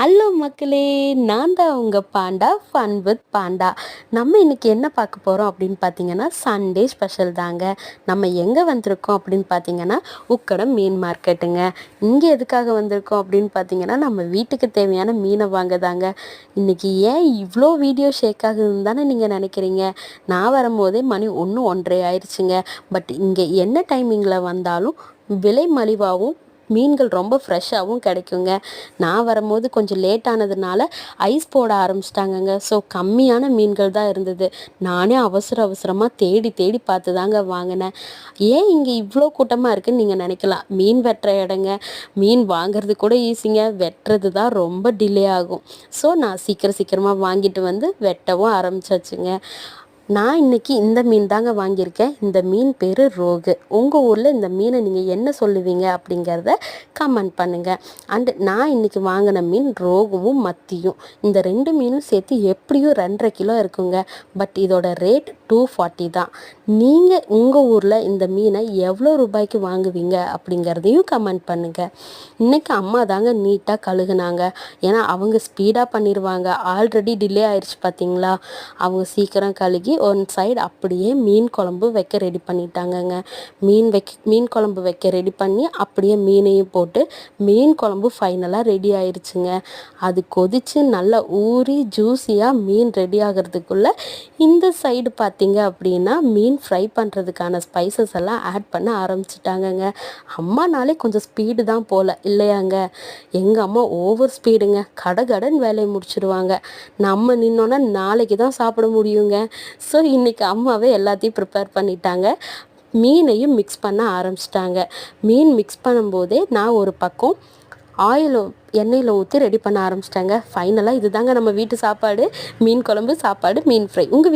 Hello மக்களே, நான் தான் உங்கள் பாண்டா ஃபன் வித் பாண்டா. நம்ம இன்றைக்கி என்ன பார்க்க போகிறோம் அப்படின்னு பார்த்தீங்கன்னா, சண்டே ஸ்பெஷல் தாங்க. நம்ம எங்கே வந்திருக்கோம் அப்படின்னு பார்த்தீங்கன்னா, உக்கடம் மீன் மார்க்கெட்டுங்க. இங்கே எதுக்காக வந்திருக்கோம் அப்படின்னு பார்த்தீங்கன்னா, நம்ம வீட்டுக்கு தேவையான மீனை வாங்க தாங்க. இன்றைக்கி ஏன் இவ்வளோ வீடியோ ஷேக் ஆகுதுன்னு தானே நீங்கள் நினைக்கிறீங்க. நான் வரும்போதே மணி 1:30 ஆயிடுச்சுங்க. பட் இங்கே என்ன டைமிங்கில் வந்தாலும் விலை மலிவாகவும் மீன்கள் ரொம்ப ஃப்ரெஷ்ஷாகவும் கிடைக்குங்க. நான் வரும்போது கொஞ்சம் லேட் ஆனதுனால ஐஸ் போட ஆரம்பிச்சிட்டாங்கங்க. ஸோ கம்மியான மீன்கள் தான் இருந்தது. நானே அவசரமாக தேடி தேடி பார்த்து தாங்க வாங்கினேன். ஏன் இங்கே இவ்வளோ கூட்டமாக இருக்குதுன்னு நீங்கள் நினைக்கலாம். மீன் வெட்டுற இடங்க. மீன் வாங்கிறது கூட ஈஸிங்க, வெட்டுறது தான் ரொம்ப டிலே ஆகும். ஸோ நான் சீக்கிரமாக வாங்கிட்டு வந்து வெட்டவும் ஆரம்பிச்சாச்சுங்க. நான் இன்றைக்கி இந்த மீன் தாங்க வாங்கியிருக்கேன். இந்த மீன் பேர் ரோகு. உங்கள் ஊரில் இந்த மீனை நீங்கள் என்ன சொல்லுவீங்க அப்படிங்கிறத கமெண்ட் பண்ணுங்கள். அண்டு நான் இன்றைக்கி வாங்கின மீன் ரோகுவும் மத்தியும். இந்த 2 மீனும் சேர்த்து எப்படியும் 2.5 கிலோ இருக்குங்க. பட் இதோட ரேட் 240 தான். நீங்கள் உங்கள் ஊரில் இந்த மீனை எவ்வளோ ரூபாய்க்கு வாங்குவீங்க அப்படிங்கிறதையும் கமெண்ட் பண்ணுங்கள். இன்றைக்கி அம்மா தாங்க நீட்டாக கழுகுனாங்க. ஏன்னா அவங்க ஸ்பீடாக பண்ணிடுவாங்க. ஆல்ரெடி டிலே ஆயிடுச்சு பார்த்தீங்களா. அவங்க சீக்கிரம் கழுகி ஒன் சைடு அப்படியே மீன் குழம்பு வைக்க ரெடி பண்ணிட்டாங்கங்க. மீன் குழம்பு வைக்க ரெடி பண்ணி அப்படியே மீனையும் போட்டு மீன் குழம்பு ஃபைனலாக ரெடி ஆயிடுச்சுங்க. அது கொதித்து நல்லா ஊறி ஜூஸியாக மீன் ரெடி ஆகிறதுக்குள்ளே இந்த சைடு பார்த்தீங்க அப்படின்னா மீன் ஃப்ரை பண்ணுறதுக்கான ஸ்பைசஸ் எல்லாம் ஆட் பண்ண ஆரம்பிச்சிட்டாங்கங்க. அம்மானாலே கொஞ்சம் ஸ்பீடு தான் போல் இல்லையாங்க. எங்கள் அம்மா ஓவர் ஸ்பீடுங்க. கடகடன் வேலையை முடிச்சிடுவாங்க. நம்ம நின்னோன்னா நாளைக்கு தான் சாப்பிட முடியுங்க. ஸோ இன்றைக்கி அம்மாவே எல்லாத்தையும் ப்ரிப்பேர் பண்ணிட்டாங்க. மீனையும் மிக்ஸ் பண்ண ஆரம்பிச்சிட்டாங்க. மீன் மிக்ஸ் பண்ணும்போதே நான் ஒரு பக்கம் எண்ணெயில் ஊற்றி ரெடி பண்ண ஆரம்பிச்சிட்டாங்க. ஃபைனலாக இது தாங்க நம்ம வீட்டு சாப்பாடு. மீன் குழம்பு, சாப்பாடு, மீன் ஃப்ரை. உங்கள்